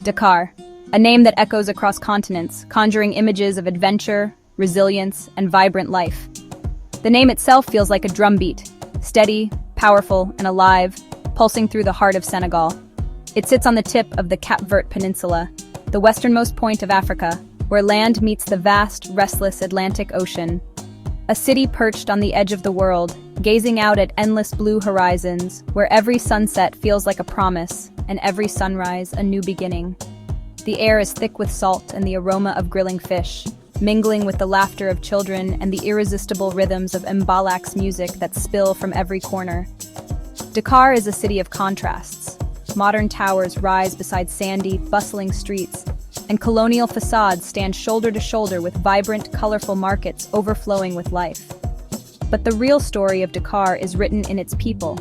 Dakar, a name that echoes across continents, conjuring images of adventure, resilience, and vibrant life. The name itself feels like a drumbeat, steady, powerful, and alive, pulsing through the heart of Senegal. It sits on the tip of the Cap Vert Peninsula, the westernmost point of Africa, where land meets the vast, restless Atlantic Ocean. A city perched on the edge of the world, gazing out at endless blue horizons, where every sunset feels like a promise, and every sunrise a new beginning. The air is thick with salt and the aroma of grilling fish, mingling with the laughter of children and the irresistible rhythms of mbalak's music that spill from every corner. Dakar is a city of contrasts. Modern towers rise beside sandy, bustling streets, and colonial facades stand shoulder to shoulder with vibrant, colorful markets overflowing with life. But the real story of Dakar is written in its people,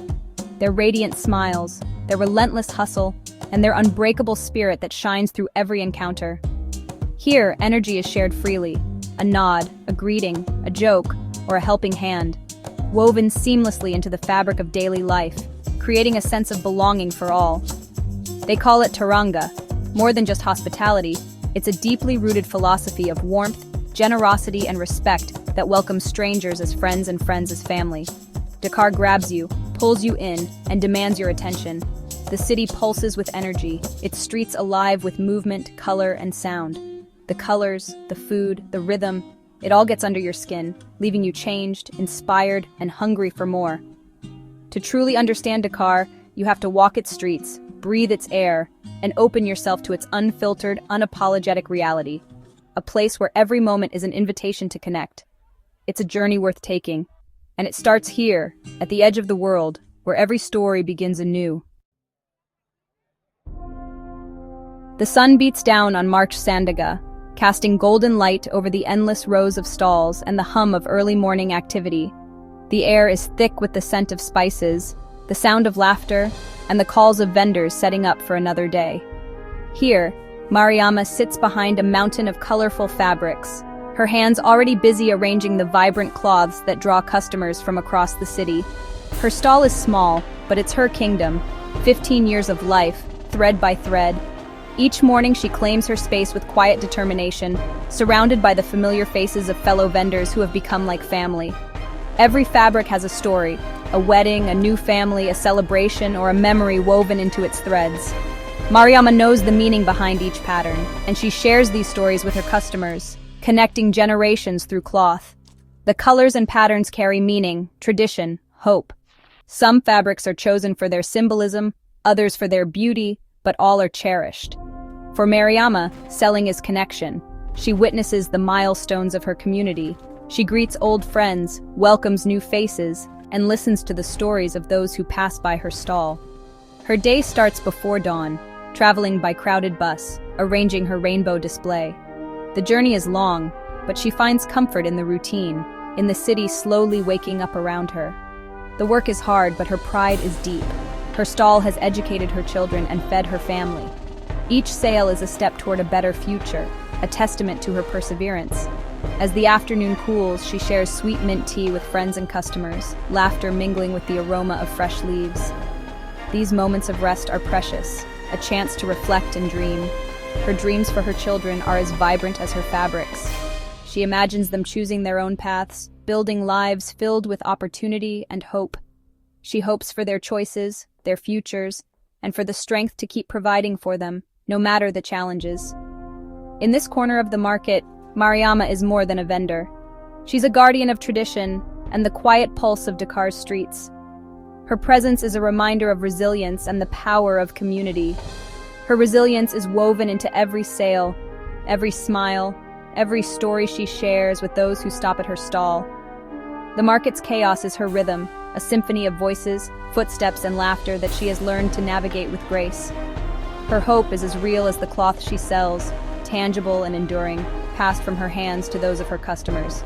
their radiant smiles, their relentless hustle, and their unbreakable spirit that shines through every encounter. Here, energy is shared freely, a nod, a greeting, a joke, or a helping hand, woven seamlessly into the fabric of daily life, creating a sense of belonging for all. They call it Teranga. More than just hospitality, it's a deeply rooted philosophy of warmth, generosity, and respect that welcomes strangers as friends and friends as family. Dakar grabs you, pulls you in, and demands your attention. The city pulses with energy, its streets alive with movement, color, and sound. The colors, the food, the rhythm, it all gets under your skin, leaving you changed, inspired, and hungry for more. To truly understand Dakar, you have to walk its streets, breathe its air, and open yourself to its unfiltered, unapologetic reality. A place where every moment is an invitation to connect. It's a journey worth taking, and it starts here, at the edge of the world, where every story begins anew. The sun beats down on March Sandaga, casting golden light over the endless rows of stalls and the hum of early morning activity. The air is thick with the scent of spices, the sound of laughter, and the calls of vendors setting up for another day. Here, Mariama sits behind a mountain of colorful fabrics, her hands already busy arranging the vibrant cloths that draw customers from across the city. Her stall is small, but it's her kingdom, 15 years of life, thread by thread. Each morning she claims her space with quiet determination, surrounded by the familiar faces of fellow vendors who have become like family. Every fabric has a story, a wedding, a new family, a celebration, or a memory woven into its threads. Mariama knows the meaning behind each pattern, and she shares these stories with her customers, connecting generations through cloth. The colors and patterns carry meaning, tradition, hope. Some fabrics are chosen for their symbolism, others for their beauty, but all are cherished. For Mariama, selling is connection. She witnesses the milestones of her community. She greets old friends, welcomes new faces, and listens to the stories of those who pass by her stall. Her day starts before dawn, traveling by crowded bus, arranging her rainbow display. The journey is long, but she finds comfort in the routine, in the city slowly waking up around her. The work is hard, but her pride is deep. Her stall has educated her children and fed her family. Each sale is a step toward a better future, a testament to her perseverance. As the afternoon cools, she shares sweet mint tea with friends and customers, laughter mingling with the aroma of fresh leaves. These moments of rest are precious, a chance to reflect and dream. Her dreams for her children are as vibrant as her fabrics. She imagines them choosing their own paths, building lives filled with opportunity and hope. She hopes for their choices, their futures, and for the strength to keep providing for them, no matter the challenges. In this corner of the market, Mariama is more than a vendor. She's a guardian of tradition and the quiet pulse of Dakar's streets. Her presence is a reminder of resilience and the power of community. Her resilience is woven into every sale, every smile, every story she shares with those who stop at her stall. The market's chaos is her rhythm, a symphony of voices, footsteps, and laughter that she has learned to navigate with grace. Her hope is as real as the cloth she sells, tangible and enduring, passed from her hands to those of her customers.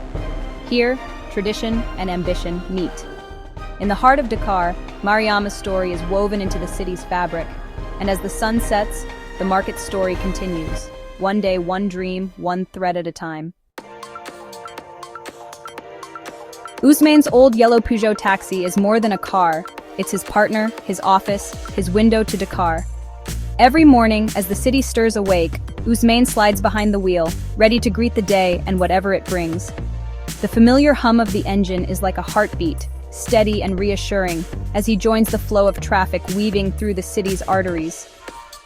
Here, tradition and ambition meet. In the heart of Dakar, Mariama's story is woven into the city's fabric, and as the sun sets, the market's story continues. One day, one dream, one thread at a time. Ousmane's old yellow Peugeot taxi is more than a car. It's his partner, his office, his window to Dakar. Every morning, as the city stirs awake, Ousmane slides behind the wheel, ready to greet the day and whatever it brings. The familiar hum of the engine is like a heartbeat, steady and reassuring, as he joins the flow of traffic weaving through the city's arteries.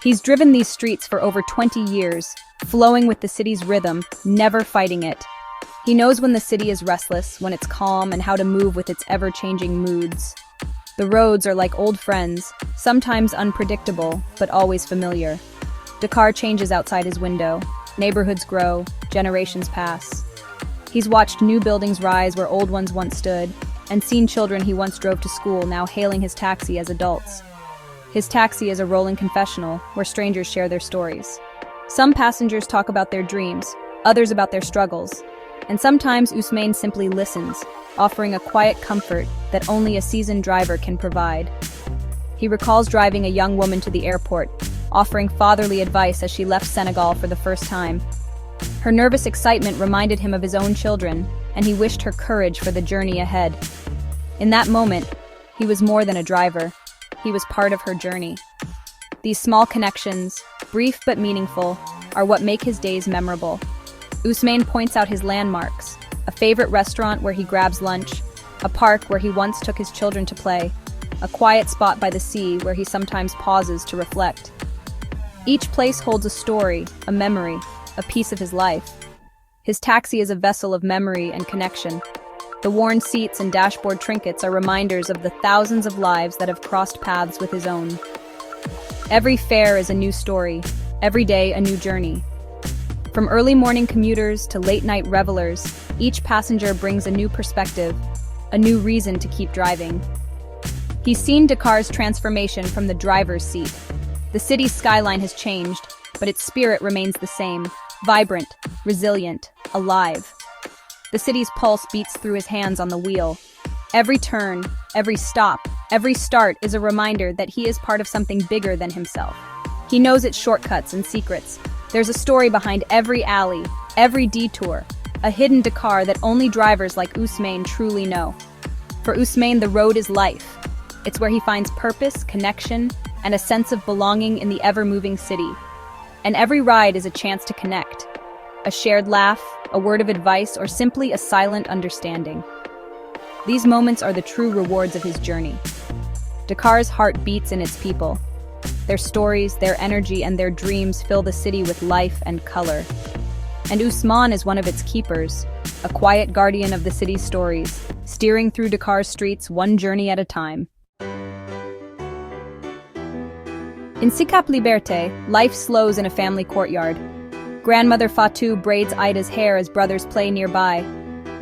He's driven these streets for over 20 years, flowing with the city's rhythm, never fighting it. He knows when the city is restless, when it's calm, and how to move with its ever-changing moods. The roads are like old friends, sometimes unpredictable, but always familiar. Dakar changes outside his window. Neighborhoods grow, generations pass. He's watched new buildings rise where old ones once stood, and seen children he once drove to school now hailing his taxi as adults. His taxi is a rolling confessional where strangers share their stories. Some passengers talk about their dreams, others about their struggles, and sometimes Ousmane simply listens, offering a quiet comfort that only a seasoned driver can provide. He recalls driving a young woman to the airport, offering fatherly advice as she left Senegal for the first time. Her nervous excitement reminded him of his own children, and he wished her courage for the journey ahead. In that moment, he was more than a driver. He was part of her journey. These small connections, brief but meaningful, are what make his days memorable. Ousmane points out his landmarks, a favorite restaurant where he grabs lunch, a park where he once took his children to play, a quiet spot by the sea where he sometimes pauses to reflect. Each place holds a story, a memory, a piece of his life. His taxi is a vessel of memory and connection. The worn seats and dashboard trinkets are reminders of the thousands of lives that have crossed paths with his own. Every fare is a new story, every day a new journey. From early morning commuters to late-night revelers, each passenger brings a new perspective, a new reason to keep driving. He's seen Dakar's transformation from the driver's seat. The city's skyline has changed, but its spirit remains the same, vibrant, resilient, alive. The city's pulse beats through his hands on the wheel. Every turn, every stop, every start is a reminder that he is part of something bigger than himself. He knows its shortcuts and secrets. There's a story behind every alley, every detour, a hidden Dakar that only drivers like Ousmane truly know. For Ousmane, the road is life. It's where he finds purpose, connection, and a sense of belonging in the ever-moving city. And every ride is a chance to connect. A shared laugh, a word of advice, or simply a silent understanding. These moments are the true rewards of his journey. Dakar's heart beats in its people. Their stories, their energy, and their dreams fill the city with life and color. And Ousmane is one of its keepers, a quiet guardian of the city's stories, steering through Dakar's streets one journey at a time. In Sicap Liberté, life slows in a family courtyard. Grandmother Fatou braids Ida's hair as brothers play nearby.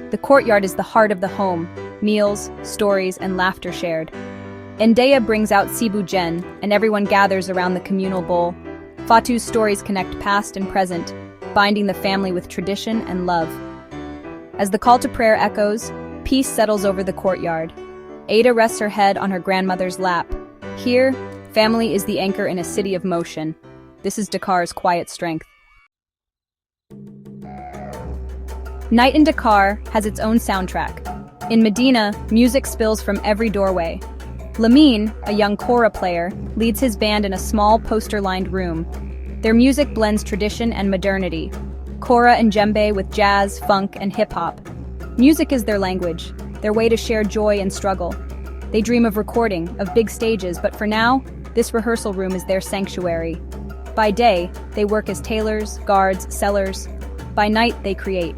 The courtyard is the heart of the home, meals, stories, and laughter shared. Ndaya brings out Sibu Jen, and everyone gathers around the communal bowl. Fatou's stories connect past and present, binding the family with tradition and love. As the call to prayer echoes, peace settles over the courtyard. Ada rests her head on her grandmother's lap. Here, family is the anchor in a city of motion. This is Dakar's quiet strength. Night in Dakar has its own soundtrack. In Medina, music spills from every doorway. Lamine, a young kora player, leads his band in a small poster-lined room. Their music blends tradition and modernity. Kora and djembe with jazz, funk, and hip-hop. Music is their language, their way to share joy and struggle. They dream of recording, of big stages, but for now, this rehearsal room is their sanctuary. By day, they work as tailors, guards, sellers. By night, they create.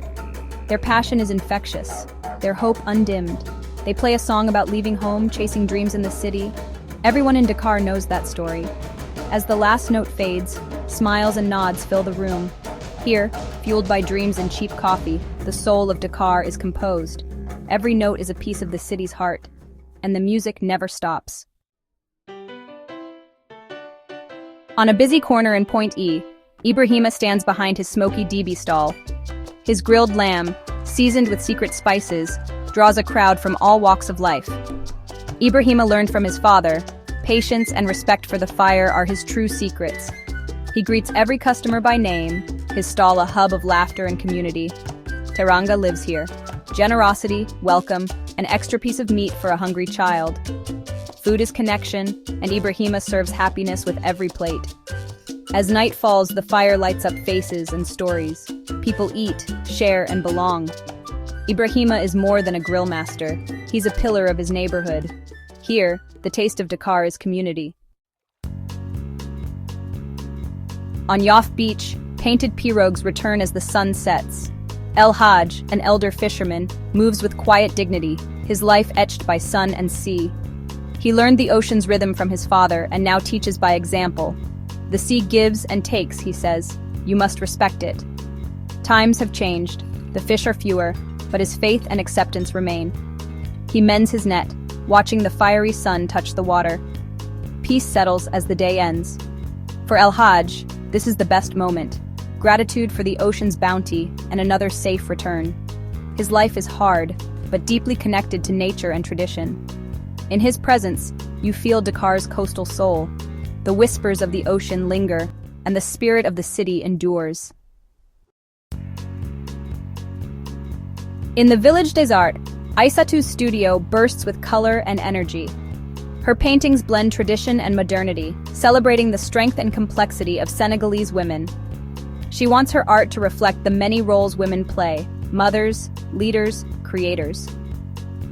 Their passion is infectious, their hope undimmed. They play a song about leaving home, chasing dreams in the city. Everyone in Dakar knows that story. As the last note fades, smiles and nods fill the room. Here, fueled by dreams and cheap coffee, the soul of Dakar is composed. Every note is a piece of the city's heart, and the music never stops. On a busy corner in Point E, Ibrahima stands behind his smoky DB stall. His grilled lamb, seasoned with secret spices, draws a crowd from all walks of life. Ibrahima learned from his father, patience and respect for the fire are his true secrets. He greets every customer by name, his stall a hub of laughter and community. Teranga lives here. Generosity, welcome, an extra piece of meat for a hungry child. Food is connection, and Ibrahima serves happiness with every plate. As night falls, the fire lights up faces and stories. People eat, share, and belong. Ibrahima is more than a grill master. He's a pillar of his neighborhood. Here, the taste of Dakar is community. On Yoff Beach, painted pirogues return as the sun sets. El Hajj, an elder fisherman, moves with quiet dignity, his life etched by sun and sea. He learned the ocean's rhythm from his father and now teaches by example. The sea gives and takes, he says. You must respect it. Times have changed. The fish are fewer, but his faith and acceptance remain. He mends his net, watching the fiery sun touch the water. Peace settles as the day ends. For El Hajj, this is the best moment. Gratitude for the ocean's bounty and another safe return. His life is hard, but deeply connected to nature and tradition. In his presence, you feel Dakar's coastal soul. The whispers of the ocean linger, and the spirit of the city endures. In the Village des Arts, Aissatou's studio bursts with color and energy. Her paintings blend tradition and modernity, celebrating the strength and complexity of Senegalese women. She wants her art to reflect the many roles women play: mothers, leaders, creators.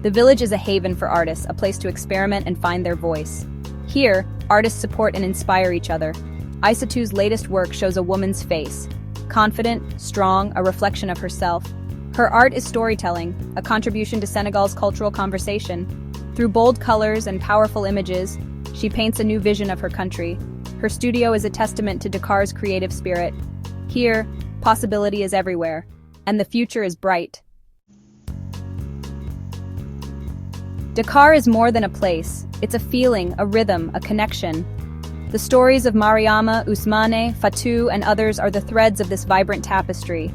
The village is a haven for artists, a place to experiment and find their voice. Here, artists support and inspire each other. Aissatou's latest work shows a woman's face, confident, strong, a reflection of herself. Her art is storytelling, a contribution to Senegal's cultural conversation. Through bold colors and powerful images, she paints a new vision of her country. Her studio is a testament to Dakar's creative spirit. Here, possibility is everywhere, and the future is bright. Dakar is more than a place. It's a feeling, a rhythm, a connection. The stories of Mariama, Ousmane, Fatou, and others are the threads of this vibrant tapestry.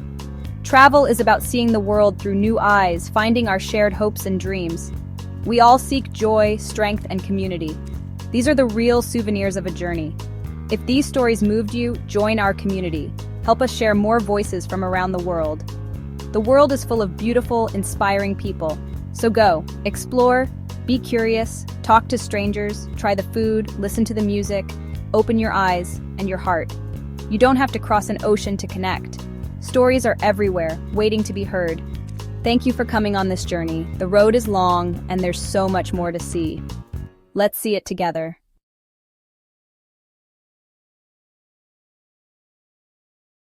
Travel is about seeing the world through new eyes, finding our shared hopes and dreams. We all seek joy, strength, and community. These are the real souvenirs of a journey. If these stories moved you, join our community. Help us share more voices from around the world. The world is full of beautiful, inspiring people. So go, explore, be curious, talk to strangers, try the food, listen to the music, open your eyes and your heart. You don't have to cross an ocean to connect. Stories are everywhere, waiting to be heard. Thank you for coming on this journey. The road is long, and there's so much more to see. Let's see it together.